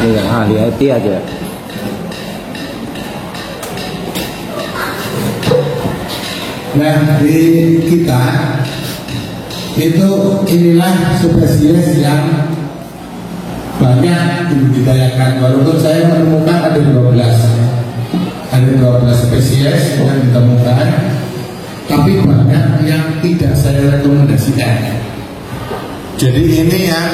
Iya, ahli IT aja. Nah, di kita itu inilah spesies yang banyak dibudidayakan. Walaupun saya menemukan ada 12 spesies yang ditemukan, tapi banyak yang tidak saya rekomendasikan. Jadi ini yang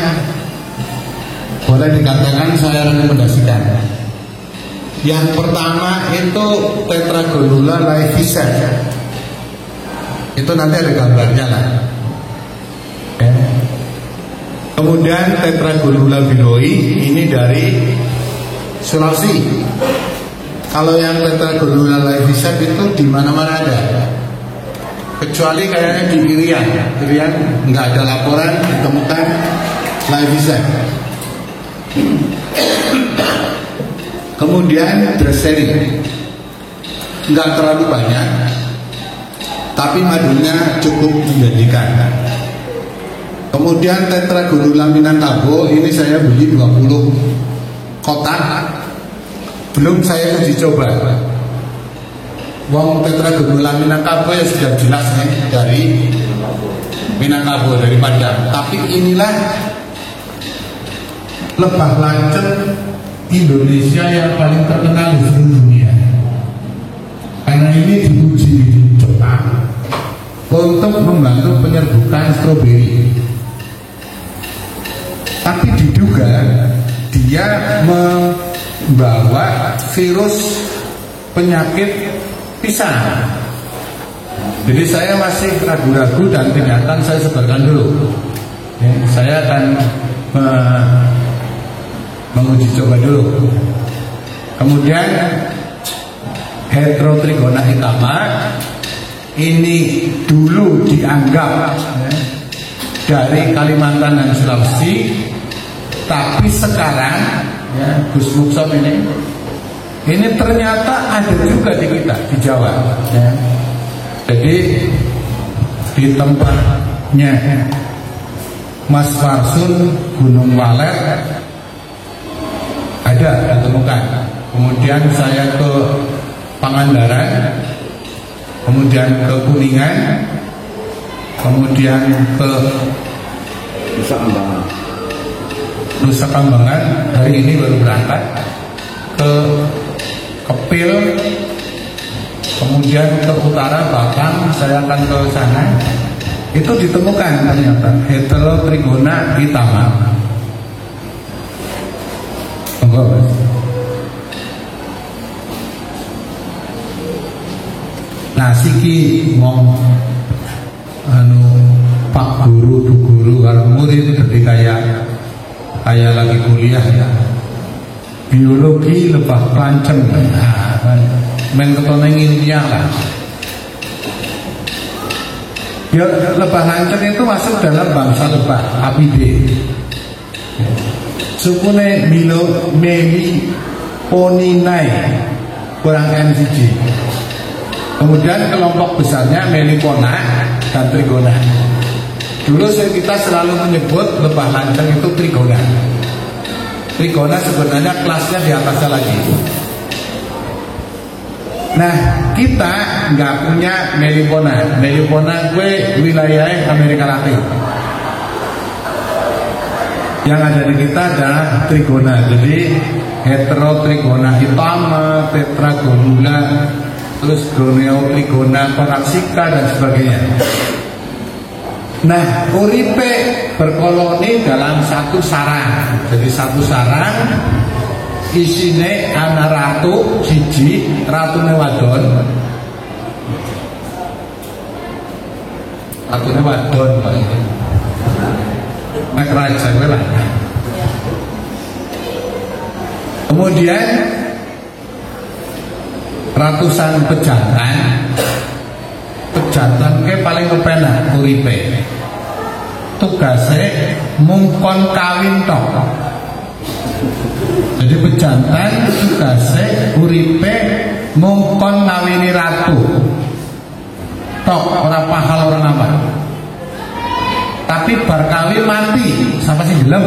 boleh dikatakan saya rekomendasikan. Yang pertama itu Tetragonula laevica. Itu nanti ada gambarnya lah. Kemudian Tetragonula biroi, ini dari Sulawesi. Kalau yang Tetragonula laevica itu di mana-mana ada. Kecuali kayaknya di Irian nggak ada laporan ditemukan laevica. Kemudian Dresseri, nggak terlalu banyak, tapi madunya cukup menjanjikan. Kemudian Tetragonula minangkabau, ini saya beli 20 kotak, belum saya uji coba. Wong Tetragonula minangkabau ya sudah jelas nih dari Minangkabau, dari Padang. Tapi inilah lebah lancet Indonesia yang paling terkenal di seluruh dunia. Karena ini diuji di Jepang untuk membantu penyerbukan stroberi. Tapi diduga dia membawa virus penyakit pisang. Jadi saya masih ragu-ragu dan kelihatan saya sebarkan dulu. Saya akan menguji coba dulu. Kemudian Heterotrigona hitama, ini dulu dianggap dari Kalimantan dan Sulawesi, tapi sekarang Gus Muksom ini ternyata ada juga di kita, di Jawa. Jadi di tempatnya Mas Farsun Gunung Walet ada ditemukan. Kemudian saya ke Pangandaran, kemudian ke Kuningan, kemudian ke Nusa Kambangan, hari ini baru berangkat ke Kepil, kemudian ke utara Batang, saya akan ke sana. Itu ditemukan ternyata Heterotrigona hitama. Nah, siki ngomong Pak Guru, Bu Guru, kalau murid jadi kayak lagi kuliah ya. Biologi lebah pancen, main ketoneng ilmiah lah. Ya, lebah lancet itu masuk dalam bangsa lebah Apidae. Sukune Meliponinae kurang NCG. Kemudian kelompok besarnya Melipona dan Trigona. Dulu kita selalu menyebut lebah lancet itu Trigona. Trigona sebenarnya kelasnya di atasnya lagi. Nah, kita nggak punya Melipona. Melipona gue wilayah Amerika Latin. Yang ada di kita adalah Trigona. Jadi Heterotrigona hitama, Tetragonula, terus Goneotrigona koraxica dan sebagainya. Nah, uripe berkoloni dalam satu sarang. Jadi satu sarang isine ana ratu siji, ratune wadon. Ratune wadon Pak. Nek raja kowe lah. Kemudian ratusan pejantan ke paling kepenak uripe. Tugase mungkon kawin tok. Jadi pejantan tugase uripe mungkon ngawini ratu. Tok ora pahal ora apa. Tapi bar kawin mati sampai sing gelem.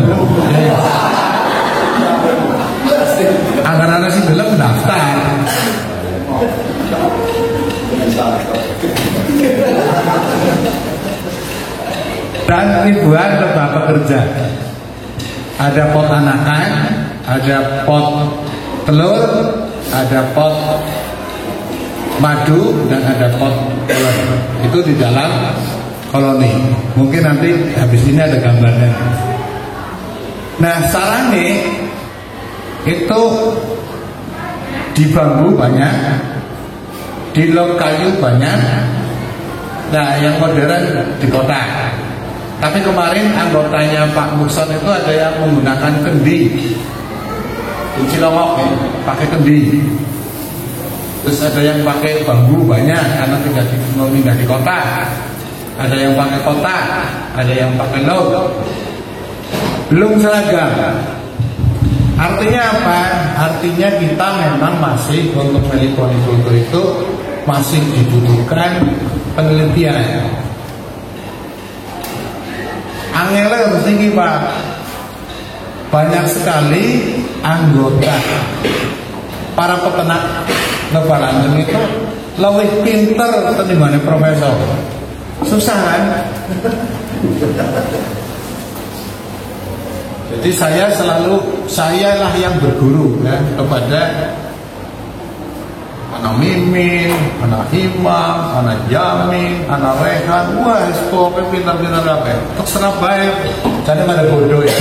dan ribuan lebah pekerja. Ada pot anakan, ada pot telur, ada pot madu, dan ada pot telur. Itu di dalam koloni. Mungkin nanti habis ini ada gambarnya. Nah, sarangnya itu di bambu banyak, di log kayu banyak. Nah, yang modern di kota. Tapi kemarin anggotanya Pak Mukson itu ada yang menggunakan kendi di Cilongok, ya, pakai kendi. Terus ada yang pakai bambu banyak karena tidak di kota. Ada yang pakai kotak, ada yang pakai log. Belum seragam. Artinya apa? Artinya kita memang masih untuk meliponikultur itu masih dibutuhkan penelitian. Angelnya harus tinggi, Pak. Banyak sekali anggota para peternak lebah lanjut itu lebih pinter ketimbang profesor. Susah kan? Jadi sayalah yang berguru ya, kepada anak Mimin, anak Himam, anak Yamin, anak Rehan. Wah, pokoknya pintar-pintar apa? Terserah baik, jadi ada bodoh ya.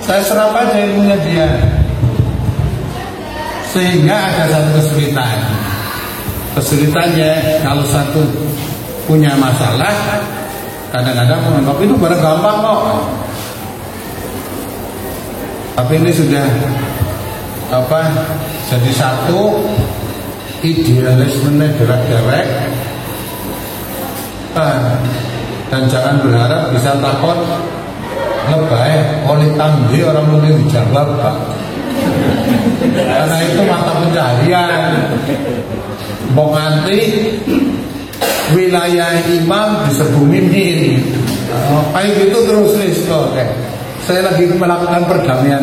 Saya serap aja ilmunya dia. Sehingga ada satu kesulitan. Kesulitannya kalau satu punya masalah, kadang-kadang menganggap itu barang gampang kok. Tapi ini sudah jadi satu idealisme derek-derek. Dan jangan berharap bisa takut lebay oleh tambi orang mulai dijawab, Pak. Karena itu mata pencaharian. Mau nganti wilayah imam diserbumin ini. Kayak gitu terus kok. Saya lagi melakukan perdamaian.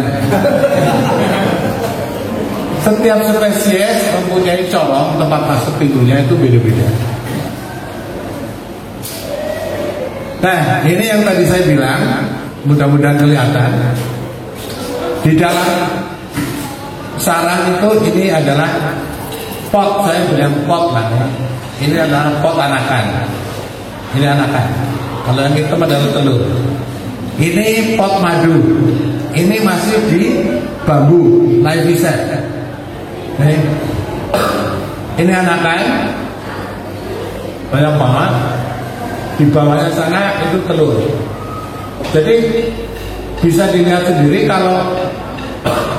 Setiap spesies mempunyai colong tempat masuk pintunya itu beda-beda. Nah, ini yang tadi saya bilang, mudah-mudahan kelihatan. Di dalam sarang itu ini adalah pot, saya bilang pot lah. Ini adalah pot anakan. Ini anakan. Kalau yang hitam adalah telur. Ini pot madu. Ini masih di bambu, live set. Ini anakan banyak banget. Di bawahnya sana itu telur. Jadi bisa dilihat sendiri kalau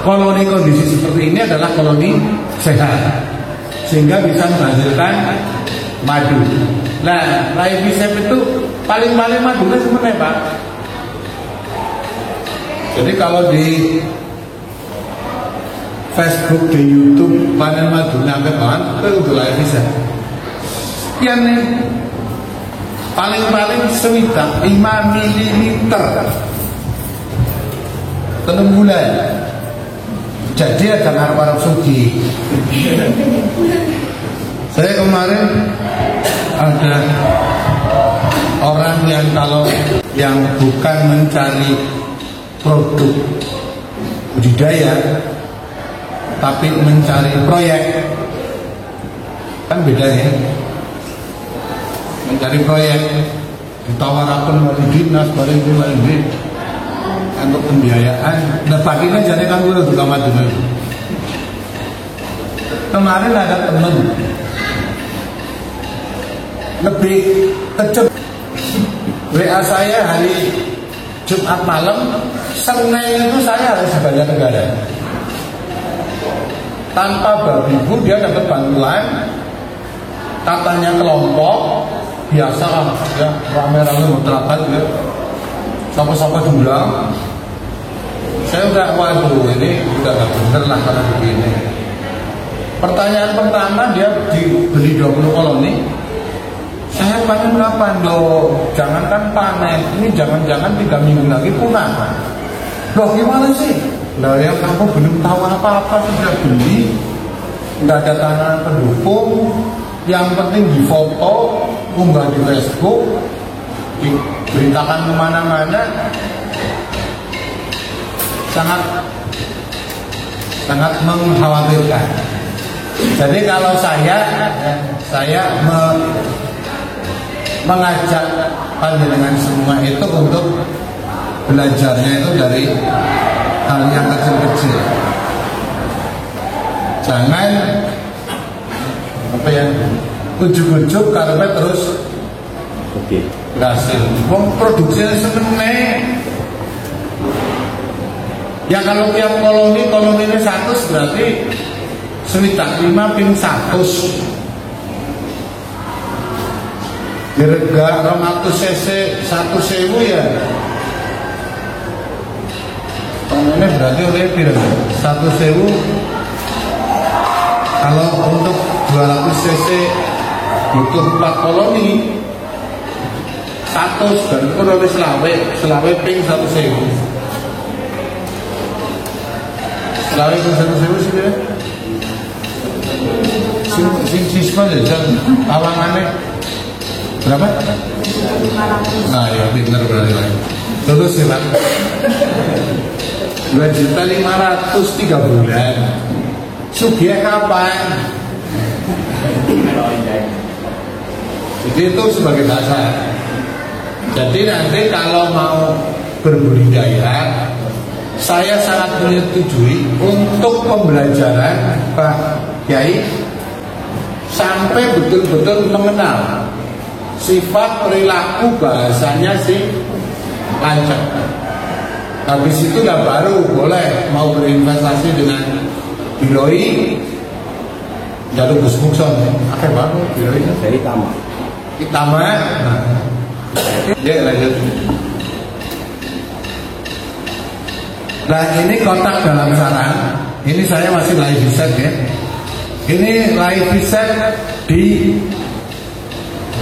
koloni kondisi seperti ini adalah koloni sehat, sehingga bisa menghasilkan madu. Nah, live itu paling-paling madunya sebenarnya, Pak. Jadi kalau di Facebook, di YouTube panen madu nyampe banget itu udah live bisa. Yang nih paling-paling sewidak 5 mililiter 3 bulan. Jadi ada ngarep-ngarep sugi. Saya kemarin ada orang yang kalau yang bukan mencari produk budidaya tapi mencari proyek, kan bedanya. Mencari proyek ditawarkan dari dinas, bareng untuk pembiayaan. Nah, paginya jadi kan gue udah maju dulu. Kemarin ada temen lebih kecil WA saya hari Jumat malam, Senin itu saya harus bayar negara. Tanpa babi ibu dia dapat bantuan, katanya kelompok biasa lah ya, rame-rame masyarakat ya, sama-sama diundang. Saya udah waduh ini udah gak bener lah kalau begini. Pertanyaan pertama dia dibeli 20 koloni. Saya panen berapa? Loh, jangankan panen, ini jangan-jangan 3 minggu lagi punah. Loh gimana sih? Loh yang kamu belum tahu apa-apa sudah beli, nggak ada tangan pendukung, yang penting difoto, unggah di Facebook, diberitakan kemana-mana, sangat mengkhawatirkan. Jadi kalau saya mengajak panjenengan semua itu untuk belajarnya itu dari hal yang kecil-kecil. Jangan ujuk-ujuk karena terus berhasil. Produksinya seneng. Ya kalau tiap koloni ini 100 berarti 5 ping 100. Direga 200 cc 1.000 ya. Ini berarti oleh 1.000. Kalau untuk 200 cc butuh 4 koloni 100 dan itu oleh selawe ping 1.000. Selawe ping 1.000 sih ya. Sing siswa ya awangannya berapa? 500. Nah ya pinter berarti lagi. Terus ya 2.500.000 3 bulan. Sugih kapan? Jadi itu sebagai dasar. Jadi nanti kalau mau berbudidaya, saya sangat menyetujui untuk pembelajaran Pak Kiai sampai betul-betul mengenal sifat perilaku bahasanya si lancar. Habis itu udah baru boleh mau berinvestasi dengan Biloi. Jalur Gus Mukson, apa baru Biloi? Dari Tama. Ya lanjut. Nah ini kotak dalam sarang. Ini saya masih live riset ya. Ini live riset di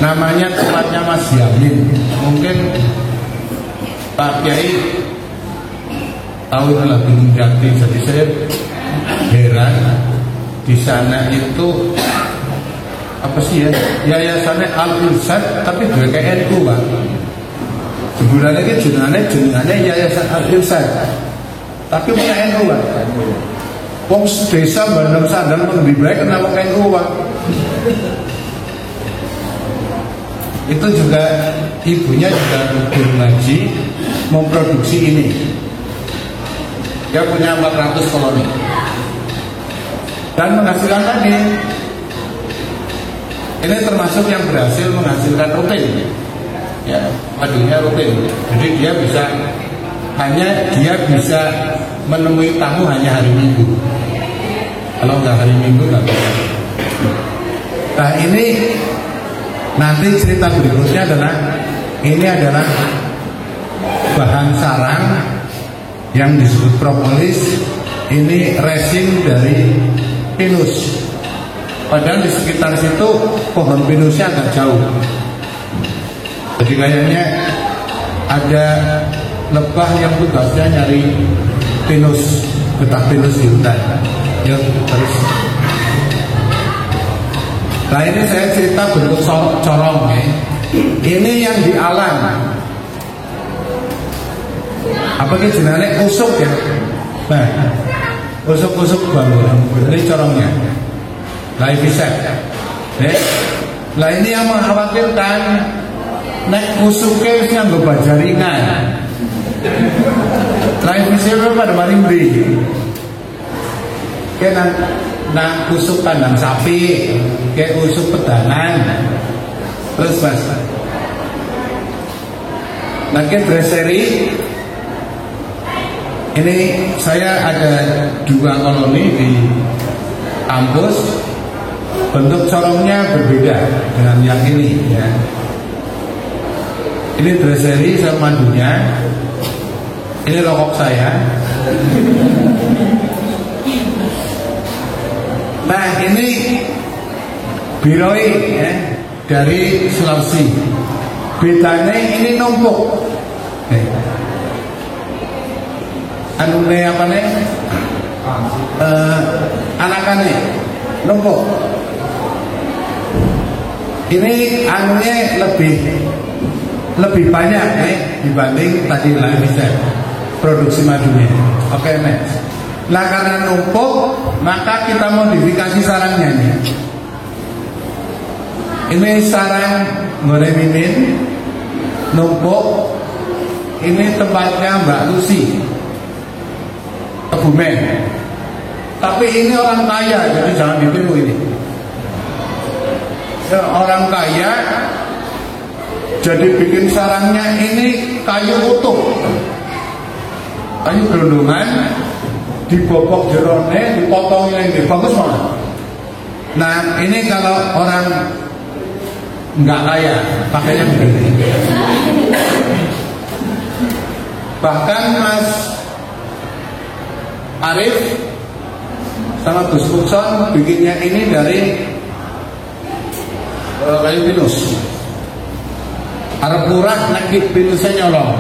namanya tempatnya Mas Yamin. Mungkin Pak Kiai tahu itulah Gunung Jati. Jadi saya heran di sana itu apa sih ya? Yayasannya Al-Irsyad tapi juga kayak NU Pak. Sebenarnya ini jenengannya Yayasan Al-Irsyad tapi punya NU Pak. Wong desa Bandung Sandal lebih baik kenapa NU Pak? Itu juga ibunya juga guru ngaji memproduksi ini. Dia punya 400 koloni dan menghasilkan tadi. Ini termasuk yang berhasil menghasilkan rutin. Ya, padunya rutin. Jadi dia bisa menemui tamu hanya hari Minggu. Kalau nggak hari Minggu nggak bisa. Nah ini nanti cerita berikutnya adalah ini adalah bahan sarang yang disebut propolis. Ini resin dari pinus. Padahal di sekitar situ pohon pinusnya agak jauh. Jadi kayaknya ada lebah yang tugasnya nyari pinus, getah pinus di hutan. Yuk terus. Nah ini saya cerita bentuk corong ya. Ini yang di alam. Apa sih jenenge usuk ya? Nah, usuk-usuk bangun. Ini corongnya. Live riset. Nah ini yang mengkhawatirkan. Nek usuknya wis nganggo bajaringan. Live riset pada maring ndi? Nah usuk kandang sapi, kayak usuk pedanan, terus mas, nah kayak dresseri, ini saya ada 2 koloni di kampus, bentuk corongnya berbeda dengan yang ini ya. Ini dresseri sama madunya, ini rokok saya. Nah ini Biloi ya, dari Sulawesi. Bedanya ini numpuk. Anune apa nih? Anakannya numpuk. Ini anunya lebih lebih banyak dibanding tadi lainnya produksi madunya. Oke, next. Nah, karena numpuk, maka kita modifikasi sarangnya nih. Ini sarang goreng mimin numpuk. Ini tempatnya Mbak Lucy Kebumen. Tapi ini orang kaya, jadi jangan ditiru ini. Orang kaya jadi bikin sarangnya ini kayu utuh, kayu gelondongan, dibobok jerone, dipotong ini bagus banget. Nah, ini kalau orang nggak kaya pakainya begini. Bahkan Mas Arif sama Gus Mukson bikinnya ini dari kayu pinus. Arab murah nakit pinusnya nyolong.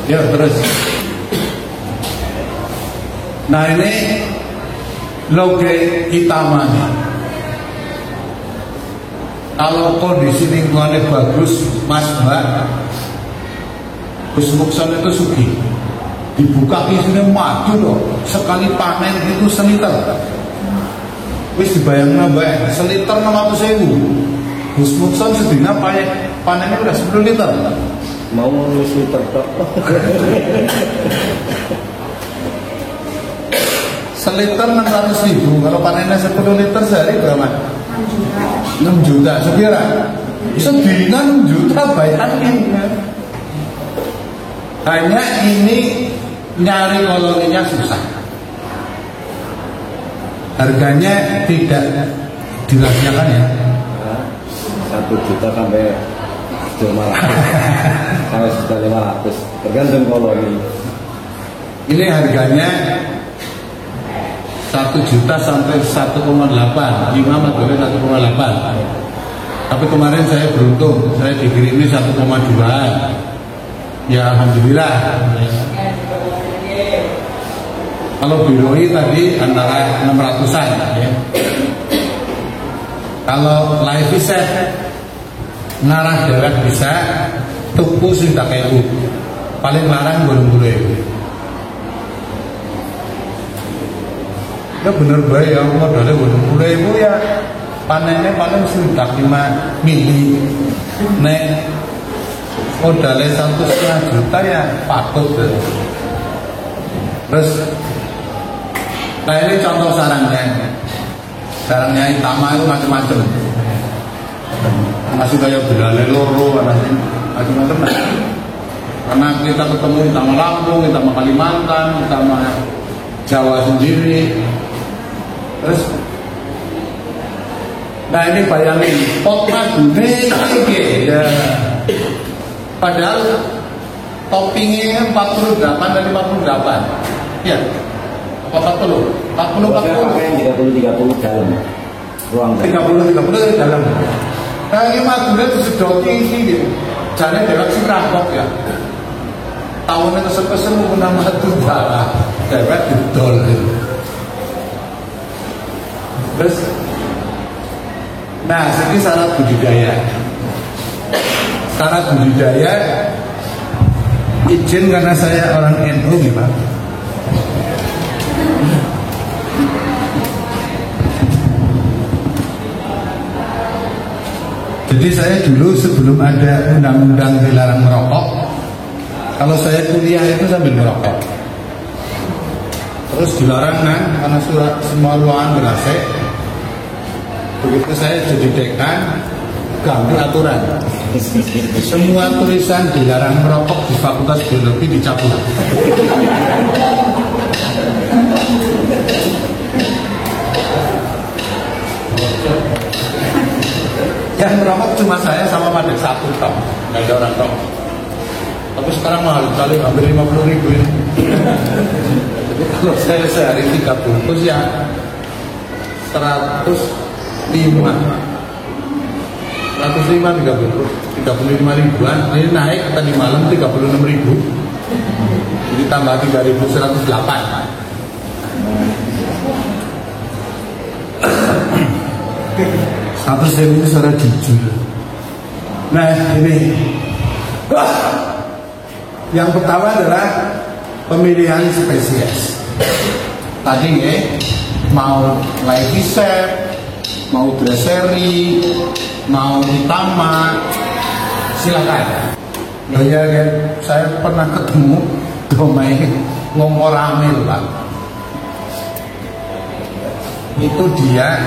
Ya terus. Nah, ini loge hitam nih. Kalau kondisi lingkungannya bagus, Mas Mbak, Gus Mukson itu sugi. Dibuka isinya maju loh. Sekali panen itu seliter. Wis dibayangna Mbak, seliter 600.000. Gus Mukson sedina panennya udah 10 liter. Mau 10 liter tok. Seliter 600.000. Kalau panennya 10 liter sehari berapa? 6 juta. Sekira sedina 6 juta bayangin. Hanya ini nyari koloninya susah. Harganya tidak dirahasiakan ya. 1 juta sampai 500 sampai 1.500 tergantung koloni. Ini harganya 1 juta sampai 1,8, 5 materi 1,8. Tapi kemarin saya beruntung, saya dikirimi 1,2. Ya alhamdulillah. Kalau biroi tadi antara 600-an ya. Kalau live set ngarah dewek bisa tuku sing tak ewu. Paling larang 80.000. Ya bener bae ya modalnya 80.000 ya. Panennya paling sekitar 5 mili. Nek modalnya 1,5 juta ya patut deh. Terus nah ini contoh sarangnya. Sarangnya Itama itu macam-macam. Masih kayak belalai loro, macam-macam. Karena kita ketemu Itama Lampung, Itama Kalimantan, Itama Jawa sendiri. Terus, nah ini bayangin pot madune iki ya. Padahal toppingnya 48 dan 58. Ya. 40 30 dalam ruang 30 dalam. Nah ini madune disedoti iki gitu. Jane dhewek sing rampok ya. Tahunnya kesel-kesel menggunakan madu darah, dhewek didol gitu. Terus, nah ini syarat budidaya. Syarat budidaya izin karena saya orang NU nih Pak. Jadi saya dulu sebelum ada undang-undang dilarang merokok, kalau saya kuliah itu sambil merokok. Terus dilarang kan karena surat semua ruangan ber-AC. Begitu saya jadi dekan, ganti aturan. Semua tulisan dilarang merokok di Fakultas Biologi dicabut. Yang merokok cuma saya sama Madek 1 tok, nggak ada orang tok. Tapi sekarang mahal kali, hampir 50.000 ini. Jadi kalau saya sehari 3 bungkus ya 105 3 bungkus 35 ribuan. Ini naik tadi malam 36.000. Jadi tambah 3.108. Satu saya ini suara jujur. Nah ini yang pertama adalah pemilihan spesies. Tadi ya, mau live set, mau dresseri, mau utama, silakan. Ya kan, saya pernah ketemu domai ngomong rame Pak. Itu dia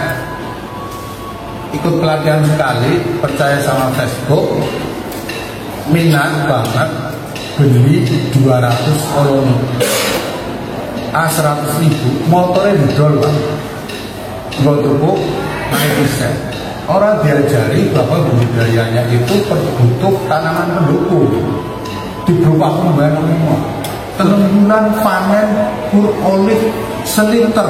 ikut pelatihan sekali, percaya sama Facebook, minat banget, beli 200 koloni A100.000, motornya didol Pak. Gue tepuk, naik bisa. Orang diajari bahwa budidayanya itu butuh tanaman pendukung di berupa pembangunan telunan panen pur olive seliter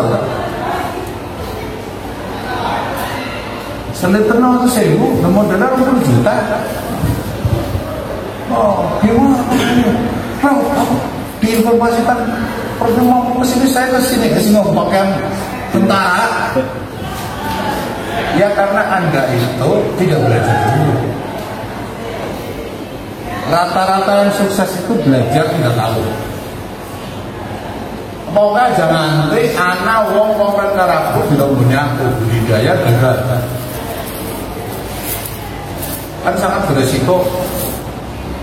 seliter 1.000, modalnya 20 juta. Oh gimana bro, diinformasikan perlu mau kesini, saya kesini mau pakai tentara. Ya karena Anda itu tidak belajar dulu. Rata-rata yang sukses itu belajar 3 tahun. Pokoknya jangan nanti anak wong karaku tidak punya budidaya gagal. Kan sangat beresiko.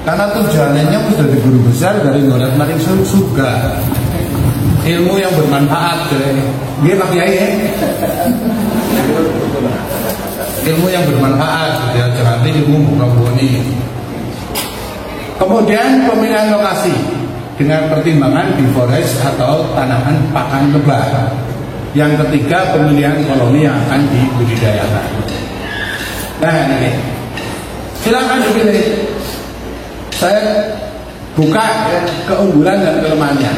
Karena tujuannya sudah di guru besar dari ngolat maring surga. Ilmu yang bermanfaat, dia Pak Kiai ya. Ilmu yang bermanfaat, ya jangan ilmu muka-boni. Kemudian pemilihan lokasi dengan pertimbangan di forest atau tanaman pakan lebah. Yang ketiga pemilihan koloni yang akan dibudidayakan. Nah ini, silakan dipilih. Saya buka keunggulan dan kelemahannya.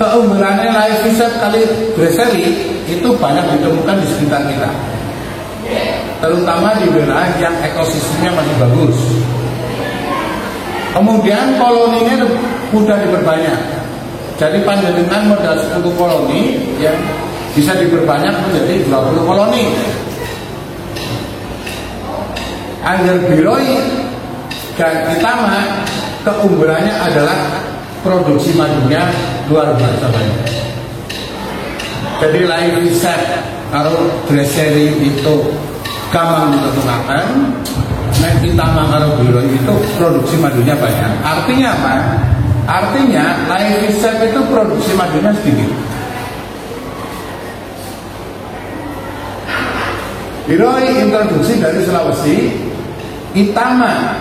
Keunggulannya live set kali dresseri itu banyak ditemukan di sekitar kita, terutama di wilayah yang ekosistemnya masih bagus. Kemudian koloninya mudah diperbanyak. Jadi panjenengan modal 10 koloni yang bisa diperbanyak menjadi 20 koloni. Angger biroi dan utama keunggulannya adalah produksi madunya luar biasa banyak. Jadi live set kalau dresseri itu gampang ditentukan, nah utama kalau biroi itu produksi madunya banyak. Artinya apa? Artinya live set itu produksi madunya sedikit. Biroi introduksi dari Sulawesi, Itama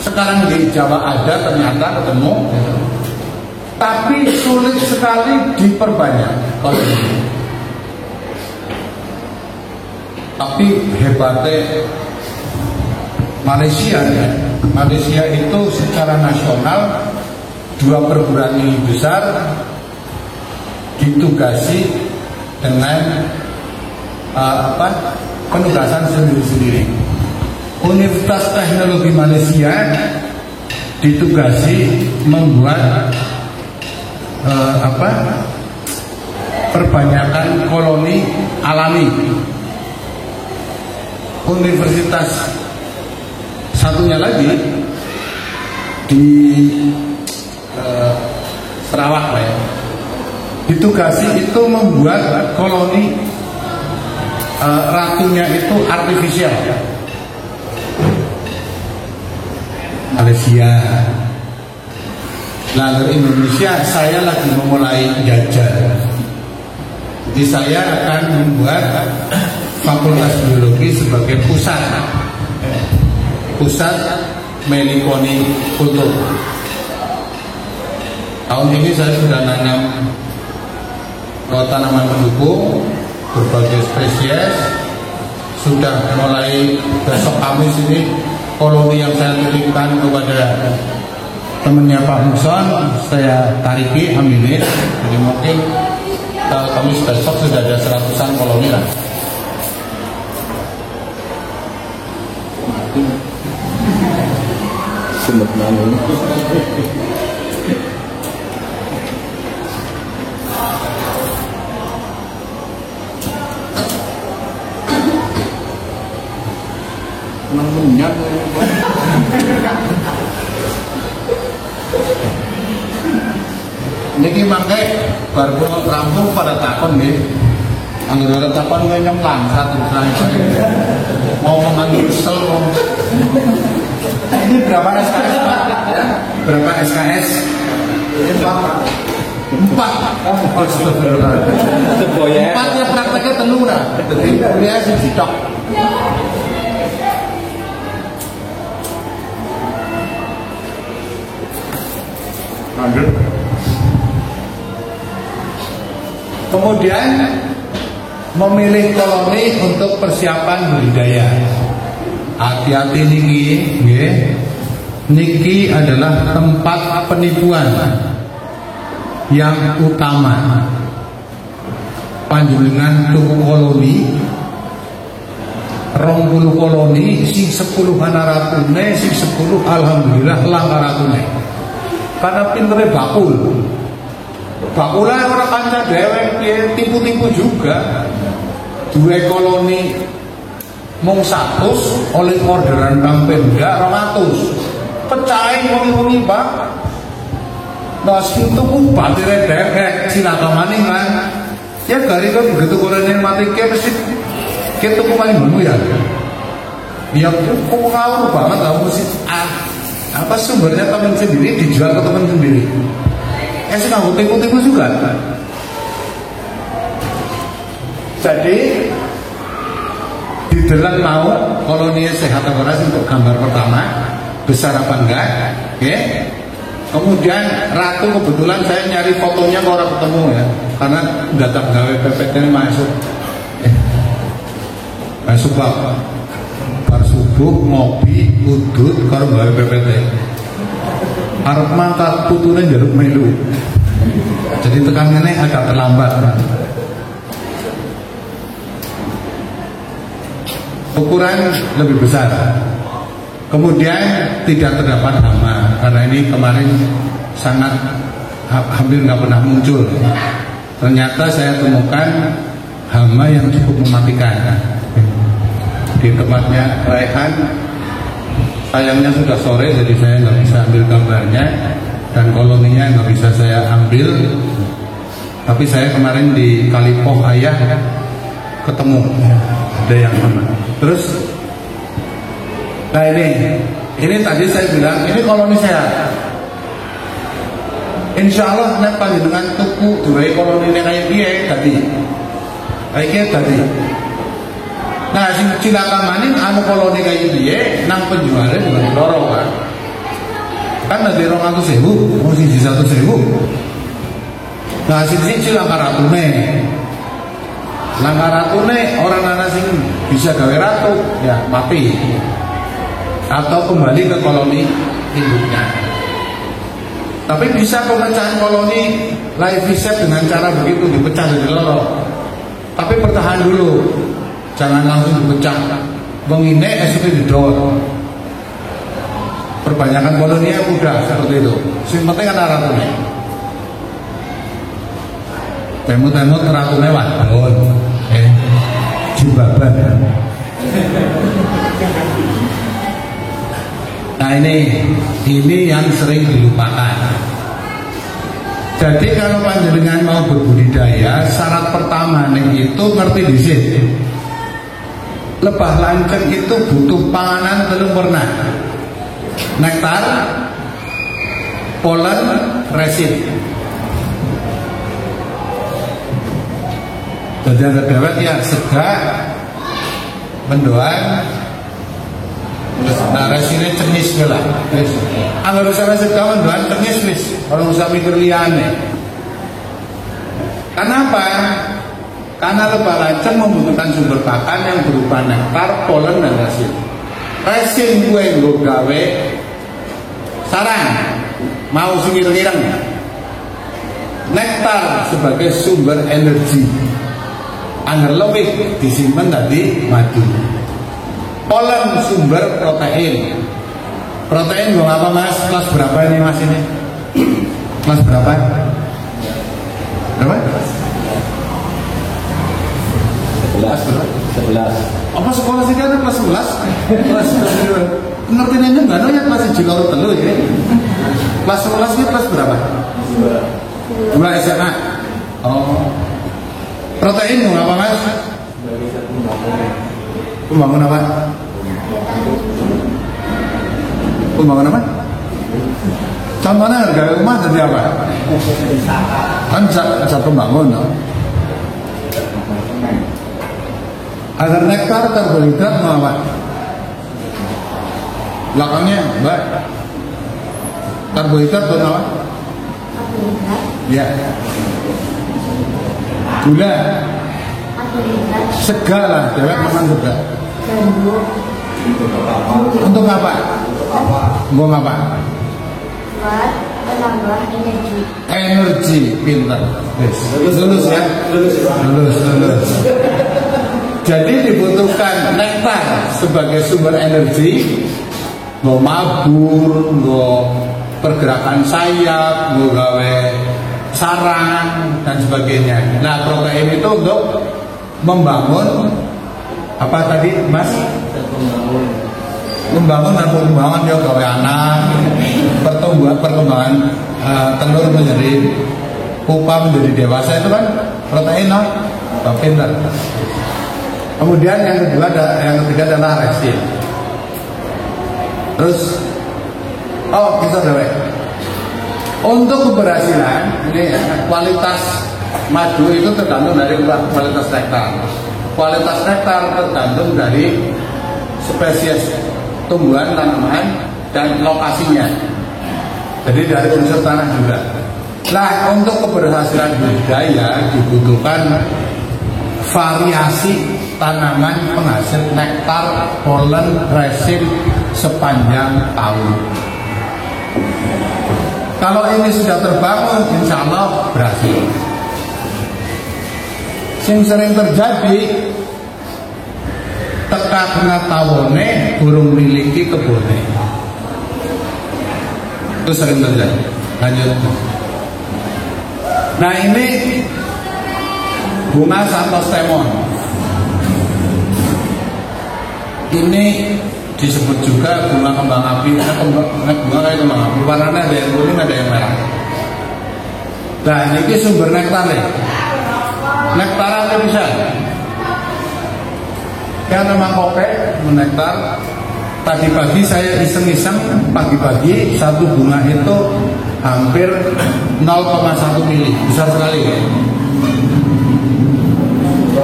sekarang di Jawa ada ternyata ketemu, tapi sulit sekali diperbanyak kalau ini. Tapi hebatnya Malaysia ya. Malaysia itu secara nasional 2 perguruan tinggi besar ditugasi dengan penugasan sendiri-sendiri. Universitas Teknologi Malaysia ditugasi membuat perbanyakan koloni alami. Universitas satunya lagi di Sarawak ya, ditugasi itu membuat koloni ratunya itu artifisial. Malaysia. Nah dari Indonesia saya lagi memulai jajal. Jadi saya akan membuat Fakultas Biologi sebagai pusat melikoni kultur. Tahun ini saya sudah nanam tanaman pendukung berbagai spesies. Sudah mulai besok Kamis ini koloni yang saya titipkan kepada temannya Pak Muson saya tariki aminin. Jadi mungkin Kamis besok sudah ada 100-an koloni lah. Semut nanu. niki mangke bar kula rampung pada takon nggih. Anggere ora takon kowe nyemlang satu saja. Mau memanggil kesel wong. Ini berapa SKS Pak? Berapa SKS? 4. Oh, astagfirullah. 4 ya prakteknya telu ora. Dadi kuliah siji tok. Kemudian memilih koloni untuk persiapan budidaya. Hati-hati niki, nggih. Niki adalah tempat penipuan yang utama. Panjenengan tuku koloni 20 koloni, sing 10 hanaratune, sing 10 alhamdulillah langkaratune. Karena pintere bakul. Bakulnya orang kanca dewek tipu-tipu juga. 2 koloni mung 100 oleh orderan Bang Pemda 200. Pecahin wong-wong Pak. Nah, itu batire dewek silakamane kan. Ya gari kan begitu koloni mati ke mesti kita tuku maling dulu ya. Ya kok ngawur banget aku mesti apa sumbernya teman sendiri dijual ke teman sendiri. Sih nggak tipu-tipu juga. Jadi didelan mau koloni sehat atau ora untuk gambar pertama besar apa enggak, oke? Kemudian ratu kebetulan saya nyari fotonya kok ora ketemu ya, karena datang gawe PPT ini masuk. Masuk Pak. Bar subuh ngopi udut karo gawe PPT. Arep mangkat putune njaluk melu. Jadi tekanannya agak terlambat. Ukuran lebih besar. Kemudian tidak terdapat hama karena ini kemarin sangat hampir nggak pernah muncul. Ternyata saya temukan hama yang cukup mematikan di tempatnya Raihan. Sayangnya sudah sore jadi saya nggak bisa ambil gambarnya dan koloninya nggak bisa saya ambil. Tapi saya kemarin di Kalipoh Ayah ketemu ada yang sama. Terus, nah ini tadi saya bilang ini koloni sehat. Insya Allah nek panjenengan tuku duwe koloni kayak dia tadi, Nah, sing cilaka maning anu koloni kayak dia nang penjualnya juga didorong kan. Kan nanti 200.000, mau siji 100.000. Nah, sing cilaka ratune. Langka ratune orang anak sing bisa gawe ratu ya mati. Atau kembali ke koloni induknya. Tapi bisa pemecahan koloni live reset dengan cara begitu dipecah dari loro. Tapi bertahan dulu. Jangan langsung dipecah. Mengine esoknya didor. Perbanyakan koloninya mudah seperti itu. Yang penting kan ratune. Temut-temut ratune wadon. Jumbaban. Nah ini yang sering dilupakan. Jadi kalau panjenengan mau berbudidaya, syarat pertama itu ngerti dhisik. Lebah lanceng itu butuh panganan telung pernah. Nektar, polen, resin. Jadi ada dewek ya sega, mendoan. Nah resinnya cernis lah. Anggar usah sega mendoan cernis wis. Kalau usah mikir liyane. Kenapa? Karena lebah lanceng membutuhkan sumber pakan yang berupa nektar, polen, dan resin. Resin gue gawe sarang, mau singir-ngireng. Nektar sebagai sumber energi. Anggar lebih disimpan tadi madu. Polen sumber protein. Protein gue apa mas? Kelas berapa ini mas ini? Kelas berapa? Berapa? 11. Apa sekolah sih kan kelas 11? Kelas 11. Ngertiin aja enggak ya kelas 1 kalau telu ya. Kelas 11 ini kelas berapa? Gula SMA. Oh. Protein mau apa mas? Pembangun apa? Pembangun apa? Contohnya harga rumah jadi apa? Kan bisa pembangun. No? Agar nektar karbohidrat mau apa? Belakangnya mbak. Karbohidrat buat apa? Ya. Gula. Sega lah, cewek makan sega. Untuk apa? Mau apa? Buat menambah energi. Energi, pintar. Lulus ya? Lulus. Jadi dibutuhkan nektar sebagai sumber energi. Mau mabur, mau pergerakan sayap, mau gawe sarang dan sebagainya. Nah, protein itu untuk membangun apa tadi, Mas? Membangun dan perkembangan ya gawe anak, perkembangan telur menjadi pupa menjadi dewasa itu kan protein, no? Pintar. Kemudian yang ketiga adalah resin. Terus, kita udah. Untuk keberhasilan, ini kualitas madu itu tergantung dari kualitas nektar. Kualitas nektar tergantung dari spesies tumbuhan, tanaman, dan lokasinya. Jadi dari unsur tanah juga. Nah, untuk keberhasilan budidaya dibutuhkan variasi tanaman penghasil nektar, polen, resin sepanjang tahun. Kalau ini sudah terbangun, insya Allah berhasil. Yang sering terjadi, teka kena tawone, burung miliki kebune. Itu sering terjadi. Lanjut. Nah ini bunga Santos Temon. Ini disebut juga bunga kembang api. Bunga kayak kembang api, warnanya ada yang kuning, ada yang merah. Nah ini sumber nektar nih. Nektar apa bisa? Yang nama kope menektar. Tadi pagi saya iseng-iseng, pagi-pagi satu bunga itu hampir 0,1 mili, besar sekali ya.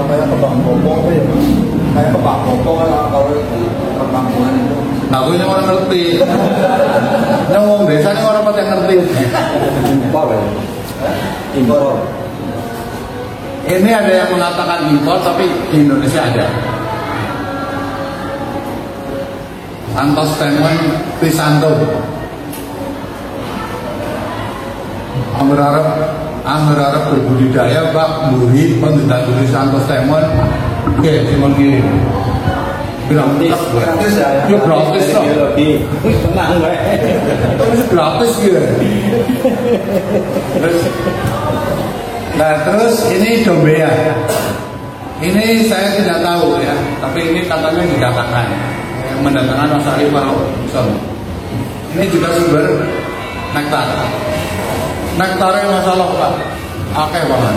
Kayak kembang popok ya, kayak kembang popok kalau kembang bunga itu. Nah, aku ini orang ngerti. Ngomong desa ini orang pada ngerti. Impor ya? Impor. Ini ada yang mengatakan impor, tapi di Indonesia ada. Santos Temon Crisanto. Angger-arep berbudidaya Pak Mburi pendidakuri Santos Temon. Oke, Simon kirim. Gratis ya? Ya gratis kok. Tenang gue. Itu gratis gitu. Terus ini Dombea. Ini saya tidak tahu ya, tapi ini katanya dikatakan yang mendatangkan Mas Ali Farauson. Ini juga sumber nektar. Nektarnya masalah Pak, oke banget.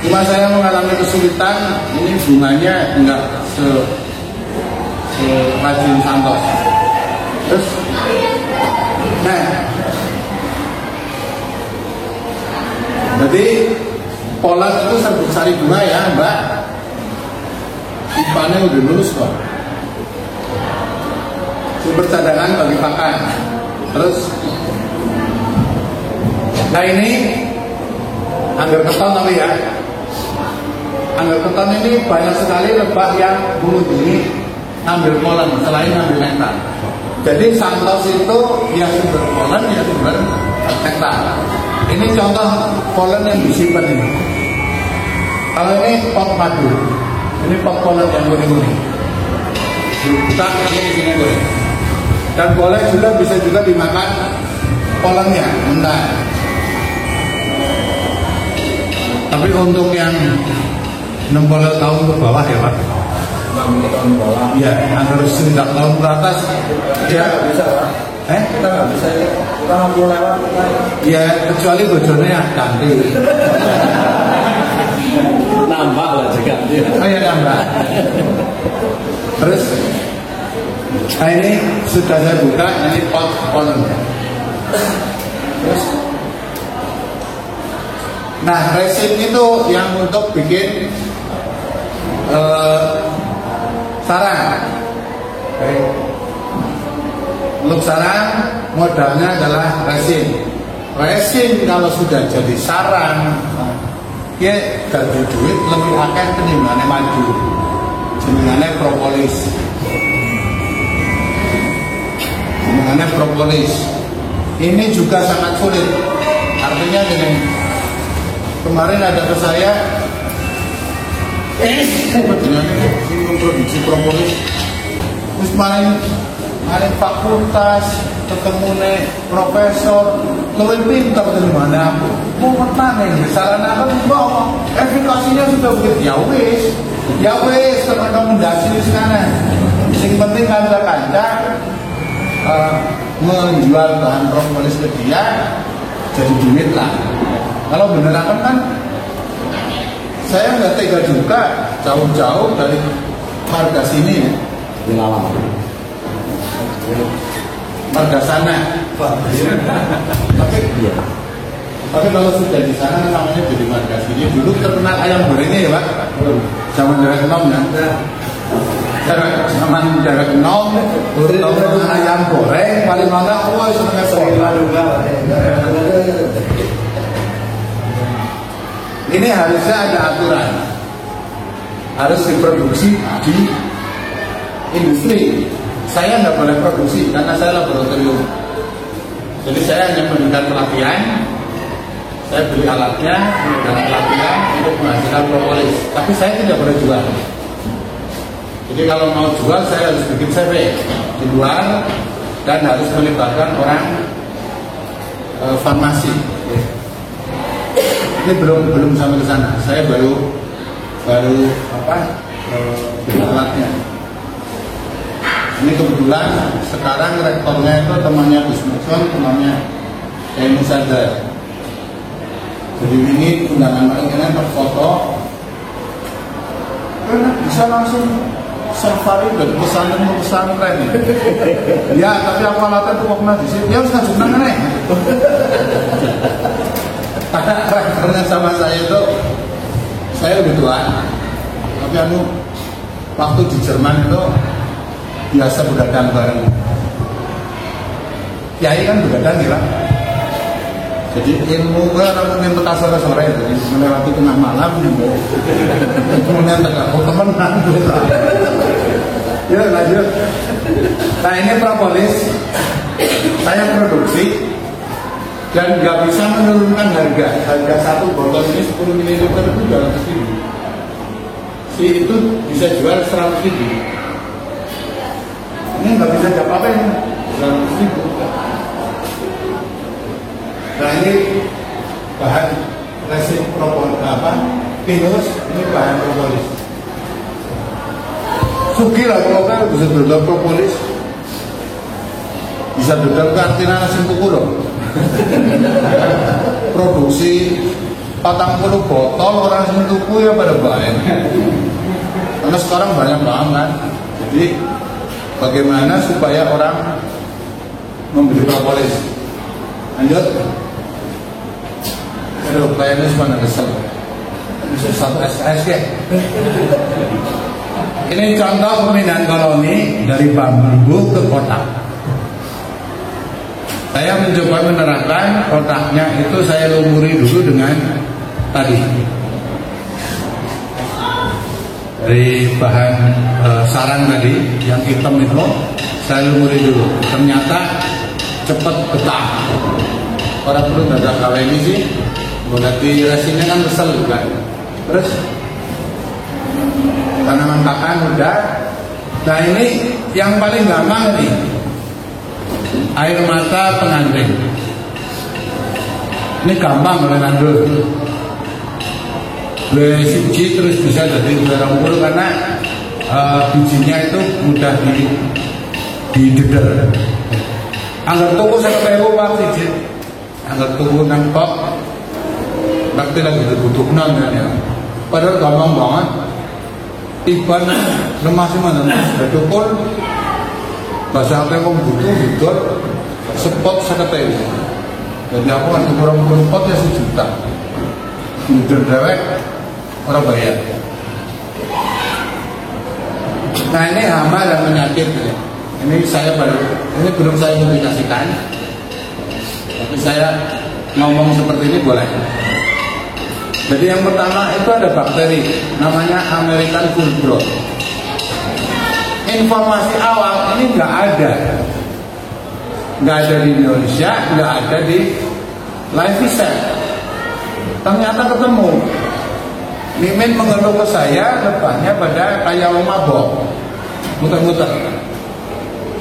Cuma saya mengalami kesulitan, ini bunganya enggak rajin Santos. Terus, jadi pola itu serbuk sari bunga ya Mbak. Ipannya udah lulus kok. Sumber cadangan bagi pakan. Terus, nah ini angger keton tapi ya. Angger keton ini banyak sekali lebah yang mengunjungi ambil polen selain ambil nektar. Jadi Santos itu ya sumber polen ya sumber nektar. Ini contoh polen yang disimpan ini. Kalau ini pot madu, ini pot polen yang kuning-kuning. Kita ini di sini boleh. Dan boleh juga bisa juga dimakan polennya mentah. Tapi untuk yang 60 tahun ke bawah ya Pak. 60 tahun ke bawah. Ya, harus 9 tahun ke atas. Ya nggak bisa Pak. Kita nggak bisa ya. Kita ngobrol lewat. Ya kecuali bojone ganti. Nambah lah ganti. Oh ya nambah. Terus, nah ini sudah saya buka, ini pot-potnya. Terus, nah resin itu yang untuk bikin sarang. Oke. Untuk sarang modalnya adalah resin. Resin kalau sudah jadi sarang, ya jadi duit lebih akeh penimbangannya maju. Jenengannya propolis. Jenengannya propolis. Ini juga sangat sulit. Artinya gini, kemarin ada ke saya, jenengannya memproduksi propolis. Terus main fakultas, ketemu nih profesor, lebih pintar dari mana aku. Mau pertanyaan nih, sarana apa bahwa efikasinya sudah begitu. Ya wis, rekomendasi sekarang. Yang penting kanca-kanca menjual bahan propolis ke dia jadi duit lah. Kalau beneran kan saya nggak tega juga jauh-jauh dari harga sini ya. Di malam. Marga sana. Tapi kalau sudah di sana namanya jadi marga sini. Dulu terkenal ayam gorengnya ya Pak. Zaman jarak enom ya. Zaman jarak enom, terkenal ayam goreng paling mana wah senengnya sekolah juga. Ini harusnya ada aturan. Harus diproduksi di industri. Saya nggak boleh produksi karena saya laboratorium. Jadi saya hanya memberikan pelatihan, saya beli alatnya, dan pelatihan untuk menghasilkan propolis. Tapi saya tidak boleh jual. Jadi kalau mau jual saya harus bikin CV di luar dan harus melibatkan orang farmasi. Ini belum sampai ke sana. Saya baru alatnya. Ini kebetulan sekarang rektornya itu temannya Gus Muson, temannya Emu Sadar. Jadi ini undangan mereka berfoto, karena bisa langsung safari dari pesantren ke pesantren. Ya, tapi aku alatnya tuh waktu di sini, ya harus ngajuk nih. Karena rektornya sama saya itu, saya lebih tua, tapi waktu di Jerman itu biasa begadang bareng. Kiai kan begadang ya Pak. Jadi ilmu orang mungkin petang sore itu melewati tengah malam kemudian tengah teman-teman. Ya lanjut. Nah ini propolis saya produksi dan nggak bisa menurunkan harga satu botol ini 10 ml itu 200.000. Si itu bisa jual 100.000. Ini nggak bisa dapat apa ini 100.000. Nah ini bahan resin propolis pinus, ini bahan propolis. Sugi lah kalau kan bisa dodol propolis, bisa dodol ke artinya nasi kuku loh. Produksi 40 botol orang sini tuku ya pada banyak. Karena sekarang banyak banget. Jadi bagaimana supaya orang membeli propolis? Lanjut. Aduh, kayaknya semua kesel. Bisa satu SKS ya. Ini contoh pemindahan koloni dari bambu ke kotak. Saya mencoba menerapkan kotaknya itu saya lumuri dulu dengan tadi dari bahan sarang tadi yang hitam itu saya lumuri dulu. Ternyata cepat betah. Orang perlu dadak kalau ini sih berarti resinnya kan kesel juga. Terus tanaman pakan udah. Nah ini yang paling gampang nih, air mata pengantin. Ini gampang oleh nandur. Siji terus bisa jadi udara unggul karena bijinya itu mudah dideder. Angger tuku 50.000 Pak siji. Angger tuku nang kok berarti lagi dibutuhkan kan ya. Padahal gampang banget. Tiba lemah sih mana? Betul. Bahasa apa yang butuh gitu. Spot 50.000. Jadi aku kan kurang pot ya 1 juta. Udah dewek orang bayar. Nah ini hama dan penyakit. Ini saya ini belum saya publikasikan. Tapi saya ngomong seperti ini boleh. Jadi yang pertama itu ada bakteri namanya American Football. Informasi awal ini nggak ada di Indonesia, nggak ada di Live Vision. Ternyata ketemu. Mimin mengeluh ke saya, lebahnya pada kayak mabok, muter-muter.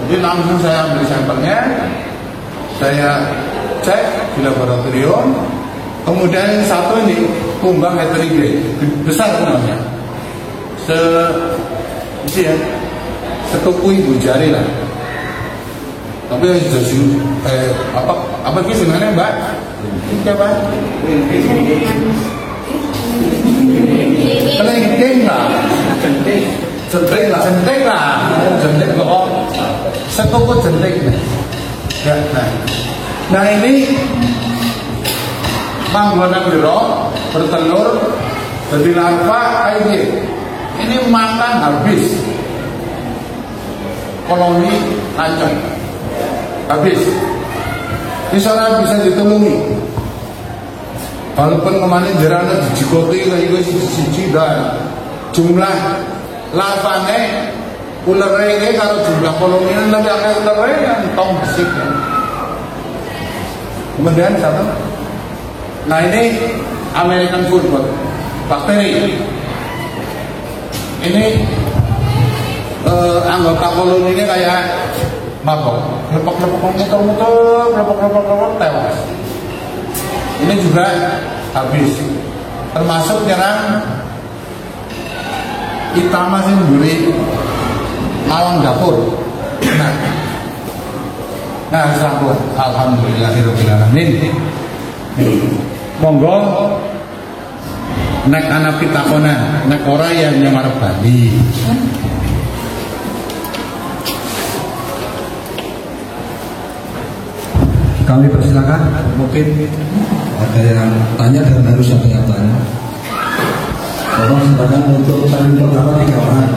Jadi langsung saya ambil sampelnya, saya cek di laboratorium. Kemudian satu ini kumbang heterige, besar kumbangnya, setuku ibu jari lah. Tapi apa sih sebenarnya Mbak? Ini apa? Kelengking lah, jentik lah, kok setuku jentik. Ya, nah ini manggona biro bertelur jadi larva ini makan habis koloni lanceng habis ini soalnya bisa ditulungi walaupun kemarin jerana dijikoti kayak siji dan jumlah larvanya ular ini kalau jumlah koloninya lebih akeh ular yang tong besik ya. Kemudian satu. Nah ini American Football bakteri. Ini anggota koloni ini kayak mabok, lepok-lepok muter-muter, tewas. Ini juga habis. Termasuk nyerang Itama Sinduri Malang Dapur. Nah, sampun. Alhamdulillahirabbil alamin. Monggo nek anak pitakonan, nek ora ya nyamar Bali. Kami persilakan, mungkin ada yang tanya dan harus ada yang tanya. Tolong silakan untuk saling pertama 3 orang.